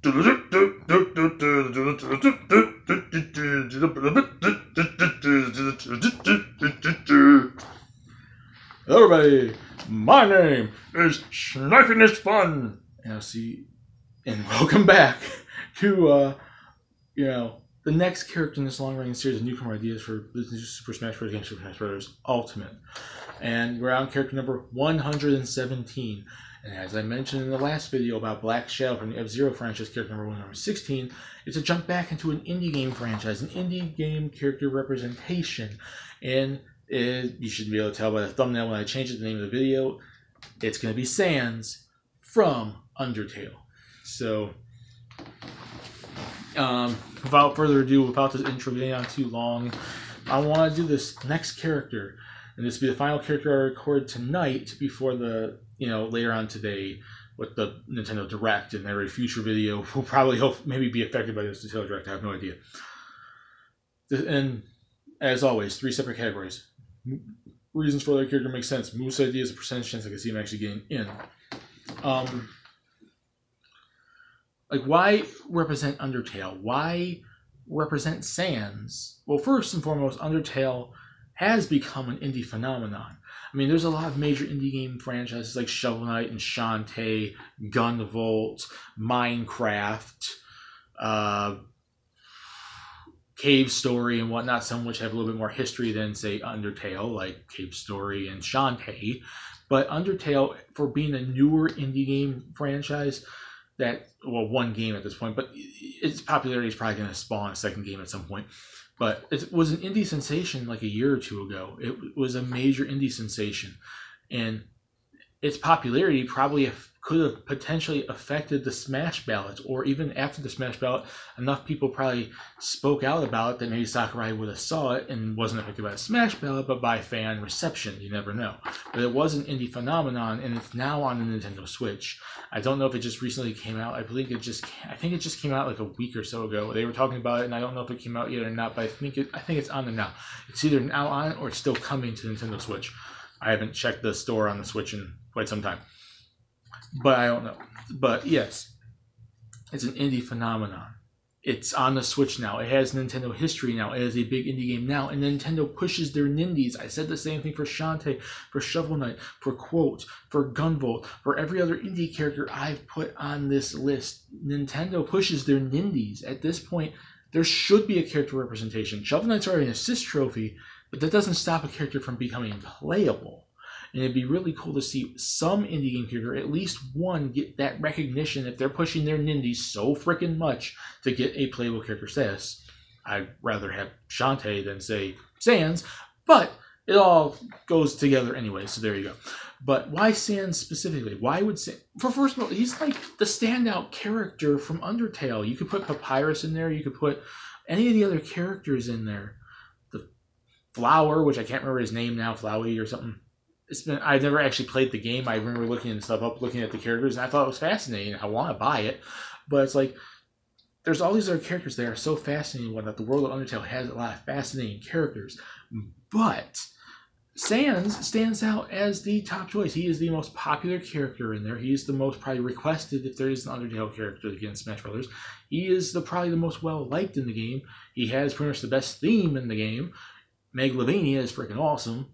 Hello everybody, my name is Sniping is Fun, and welcome back to the next character in this long-running series of Newcomer ideas for Super Smash Bros. Super Smash Bros. Ultimate. And we're on character number 117. And as I mentioned in the last video about Black Shadow from the F-Zero franchise, character number 16, it's a jump back into an indie game franchise, an indie game character representation. And you should be able to tell by the thumbnail when I change the name of the video, it's going to be Sans from Undertale. So, without further ado, without this intro getting on too long, I want to do this next character. And this will be the final character I record tonight before the, later on today with the Nintendo Direct, and every future video will probably maybe be affected by this Nintendo Direct. I have no idea. And as always, 3 separate categories. Reasons for the character make sense. Moose ideas, a percentage chance I can see him actually getting in. Why represent Undertale? Why represent Sans? Well, first and foremost, Undertale has become an indie phenomenon. I mean, there's a lot of major indie game franchises like Shovel Knight and Shantae, Gunvolt, Minecraft, Cave Story and whatnot, some which have a little bit more history than, say, Undertale, like Cave Story and Shantae. But Undertale, for being a newer indie game franchise, one game at this point, but its popularity is probably going to spawn a second game at some point. But it was an indie sensation like a year or two ago. It was a major indie sensation. And its popularity probably could have potentially affected the Smash ballot, or even after the Smash ballot, enough people probably spoke out about it that maybe Sakurai would have saw it and wasn't affected by the Smash ballot, but by fan reception. You never know. But it was an indie phenomenon, and it's now on the Nintendo Switch. I don't know if it just recently came out. I think it just came out like a week or so ago. They were talking about it, and I don't know if it came out yet or not, but I think it's on there now. It's either now on it or it's still coming to Nintendo Switch. I haven't checked the store on the Switch in quite some time, but I don't know. But yes, it's an indie phenomenon. It's on the Switch now. It has Nintendo history now. It is a big indie game now, and Nintendo pushes their nindies. I said the same thing for Shantae, for Shovel Knight, for Quote, for Gunvolt, for every other indie character I've put on this list. Nintendo pushes their nindies. At this point, there should be a character representation. Shovel Knight's already an assist trophy, but that doesn't stop a character from becoming playable. And it'd be really cool to see some indie game character, at least one, get that recognition if they're pushing their nindies so freaking much to get a playable character status. I'd rather have Shantae than, say, Sans, but it all goes together anyway, so there you go. But why Sans specifically? Why would Sans? First of all, he's like the standout character from Undertale. You could put Papyrus in there. You could put any of the other characters in there. The Flower, which I can't remember his name now, Flowey or something. I've never actually played the game. I remember looking stuff up, looking at the characters, and I thought it was fascinating. I want to buy it, but it's like there's all these other characters that are so fascinating and whatnot. The world of Undertale has a lot of fascinating characters, but Sans stands out as the top choice. He is the most popular character in there. He is the most probably requested if there is an Undertale character against Smash Brothers. He is probably the most well-liked in the game. He has pretty much the best theme in the game. Megalovania is freaking awesome.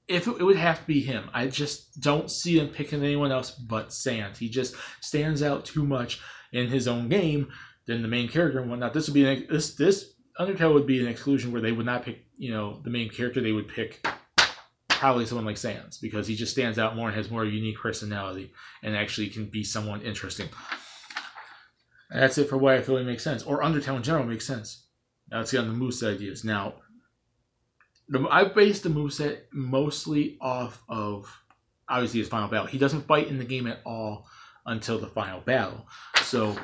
If it would have to be him. I just don't see him picking anyone else but Sans. He just stands out too much in his own game than the main character and whatnot. This would be this Undertale would be an exclusion where they would not pick the main character. They would pick probably someone like Sans because he just stands out more and has more unique personality and actually can be someone interesting. And that's it for why I feel it makes sense. Or Undertale in general makes sense. Now let's get on the moose ideas. Now, I based the moveset mostly off of, obviously, his final battle. He doesn't fight in the game at all until the final battle. So,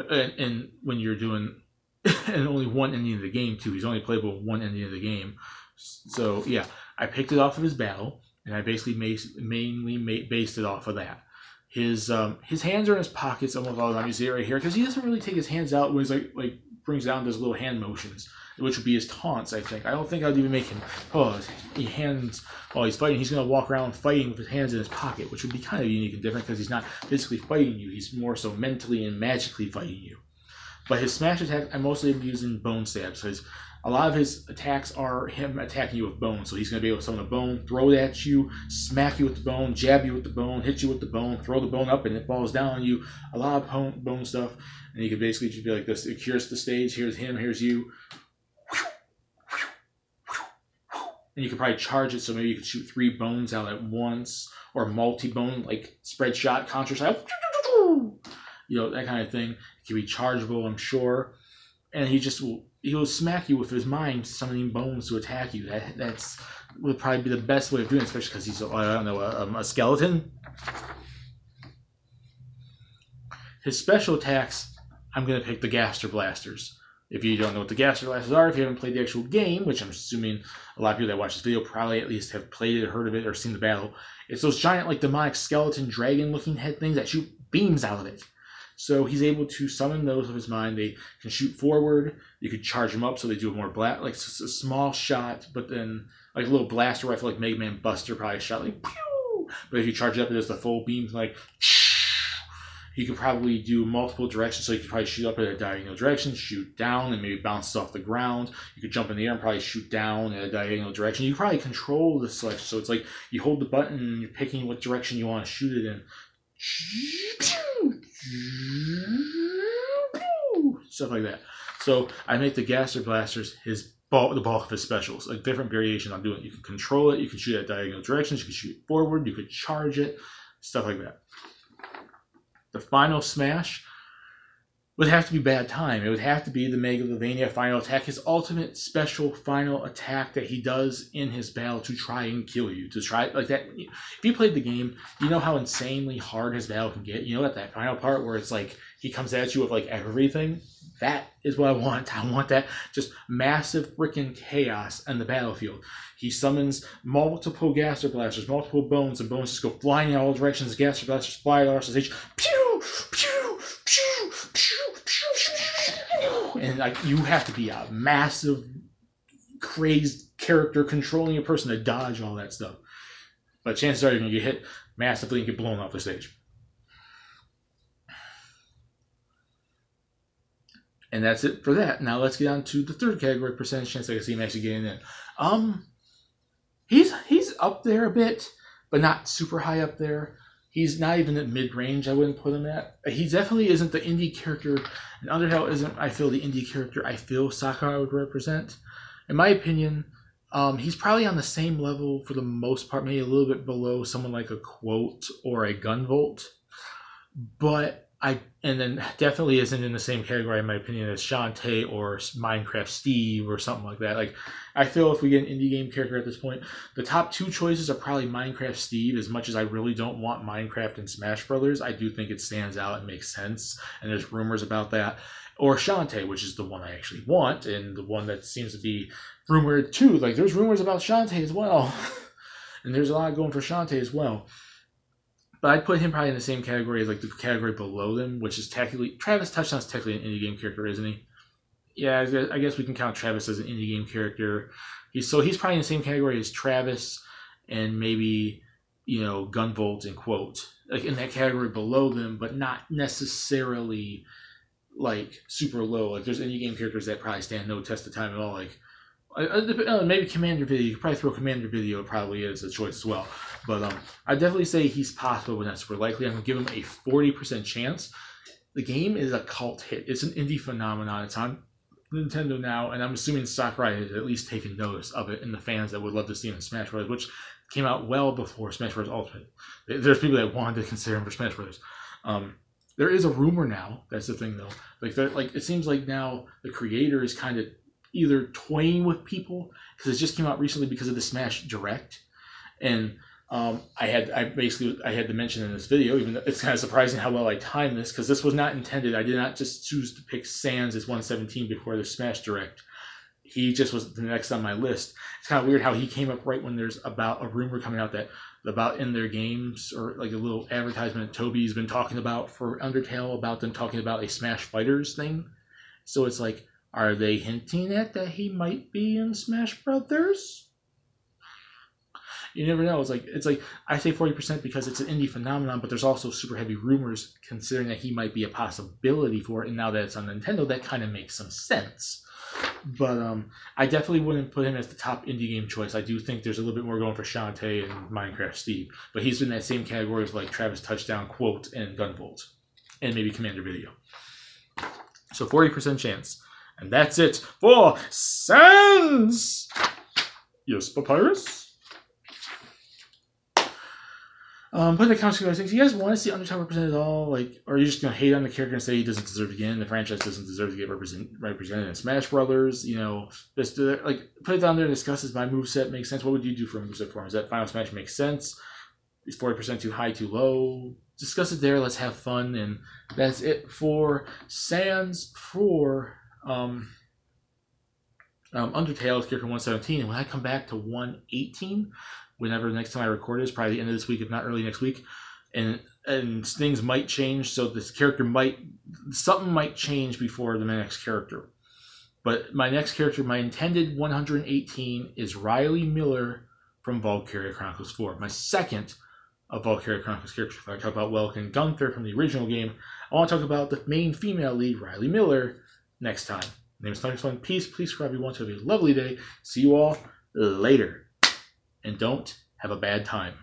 and when you're doing and only one ending of the game, too. He's only playable one ending of the game. So, yeah, I picked it off of his battle, and I basically mainly based it off of that. His hands are in his pockets almost all the time. You see it right here, because he doesn't really take his hands out when he's like brings down those little hand motions, which would be his taunts, I think. I don't think I'd even make him, he hands, while he's fighting, he's going to walk around fighting with his hands in his pocket, which would be kind of unique and different because he's not physically fighting you. He's more so mentally and magically fighting you. But his smash attack, I mostly am using bone stabs because a lot of his attacks are him attacking you with bone. So he's going to be able to summon a bone, throw it at you, smack you with the bone, jab you with the bone, hit you with the bone, throw the bone up, and it falls down on you. A lot of bone stuff. And you can basically just be like this. Here's the stage. Here's him. Here's you. And you could probably charge it. So maybe you could shoot 3 bones out at once. Or multi-bone, like spread shot, contra shot. You know, that kind of thing. It can be chargeable, I'm sure. And he'll smack you with his mind, summoning bones to attack you. That's would probably be the best way of doing it, especially because he's, I don't know, a skeleton. His special attacks, I'm going to pick the Gaster Blasters. If you don't know what the Gaster Blasters are, if you haven't played the actual game, which I'm assuming a lot of people that watch this video probably at least have played it, heard of it, or seen the battle, it's those giant, like, demonic skeleton dragon-looking head things that shoot beams out of it. So he's able to summon those with his mind. They can shoot forward. You could charge them up so they do a more like a small shot, but then like a little blaster rifle, like Mega Man Buster probably shot like pew. But if you charge it up, it does the full beam, like. You could probably do multiple directions, so you could probably shoot up at a diagonal direction, shoot down, and maybe bounces off the ground. You could jump in the air and probably shoot down at a diagonal direction. You could probably control the selection, so it's like you hold the button and you're picking what direction you want to shoot it in. Stuff like that. So I make the Gaster Blasters the bulk of his specials, like different variation on doing it. You can control it, you can shoot at diagonal directions, you can shoot forward, you could charge it, stuff like that. The final smash would have to be Bad Time. It would have to be the Megalovania final attack, his ultimate special final attack that he does in his battle to try and kill you. To try, like that. If you played the game, you know how insanely hard his battle can get. You know that final part where it's like he comes at you with like everything? That is what I want. I want that just massive freaking chaos on the battlefield. He summons multiple Gaster Blasters, multiple bones, and bones just go flying in all directions. The Gaster Blasters fly across the stage. Pew! Pew! Pew! Pew! Pew! And like you have to be a massive, crazed character controlling a person to dodge all that stuff. But chances are you're going to get hit massively and get blown off the stage. And that's it for that. Now let's get on to the third category, percentage chance I can see him actually getting in. He's up there a bit, but not super high up there. He's not even at mid-range, I wouldn't put him at. He definitely isn't the indie character, and Undertale isn't, I feel, the indie character I feel Sakurai would represent. In my opinion, he's probably on the same level for the most part, maybe a little bit below someone like a Quote or a Gunvolt. But and then definitely isn't in the same category, in my opinion, as Shantae or Minecraft Steve or something like that. Like, I feel if we get an indie game character at this point, the top 2 choices are probably Minecraft Steve. As much as I really don't want Minecraft and Smash Brothers, I do think it stands out and makes sense, and there's rumors about that. Or Shantae, which is the one I actually want, and the one that seems to be rumored too. Like, there's rumors about Shantae as well. And there's a lot going for Shantae as well. But I'd put him probably in the same category as like the category below them, which is technically Travis Touchdown's technically an indie game character, isn't he? Yeah, I guess we can count Travis as an indie game character. He's probably in the same category as Travis and maybe, you know, Gunvolt and Quote, like in that category below them, but not necessarily like super low. Like there's indie game characters that probably stand no test of time at all. Like maybe Commander Video. You could probably throw Commander Video. It probably is a choice as well. But I'd definitely say he's possible, but not super likely. I'm going to give him a 40% chance. The game is a cult hit. It's an indie phenomenon. It's on Nintendo now, and I'm assuming Sakurai has at least taken notice of it and the fans that would love to see him in Smash Bros., which came out well before Smash Bros. Ultimate. There's people that wanted to consider him for Smash Bros. There is a rumor now. That's the thing, though. Like it seems like now the creator is kind of either toying with people because it just came out recently because of the Smash Direct, and I had to mention in this video, even though it's kind of surprising how well I timed this, because this was not intended. I did not just choose to pick Sans as 117 before the Smash Direct. He just was the next on my list. It's kind of weird how he came up right when there's about a rumor coming out that about in their games, or like a little advertisement Toby's been talking about for Undertale, about them talking about a Smash Fighters thing. So it's like, Are they hinting at that he might be in Smash Brothers? You never know. It's like I say 40% because it's an indie phenomenon, but there's also super heavy rumors considering that he might be a possibility for it. And now that it's on Nintendo, that kind of makes some sense. But I definitely wouldn't put him as the top indie game choice. I do think there's a little bit more going for Shantae and Minecraft Steve, but he's in that same category as like Travis Touchdown, Quote, and Gunvolt, and maybe Commander Video. So 40% chance. And that's it for Sans! Yes, Papyrus? Put in the comments, guys, do you guys want to see Undertale represented at all? Like, or are you just gonna hate on the character and say he doesn't deserve to get in? The franchise doesn't deserve to get represented in Smash Brothers. You know, just like put it down there and discuss this. My moveset makes sense. What would you do for a moveset form? Is that Final Smash makes sense? Is 40% too high, too low? Discuss it there. Let's have fun, and that's it for Sans for Undertale. Character 117, and when I come back to 118. Whenever the next time I record is, probably the end of this week, if not early next week, and things might change. So this character something might change before the next character. But my next character, my intended 118, is Riley Miller from Valkyria Chronicles 4. My second of Valkyria Chronicles characters. If I talk about Welk and Gunther from the original game, I want to talk about the main female lead, Riley Miller, next time. My name is Thunderstone. Peace. Please subscribe if you want to. Have a lovely day. See you all later. And don't have a bad time.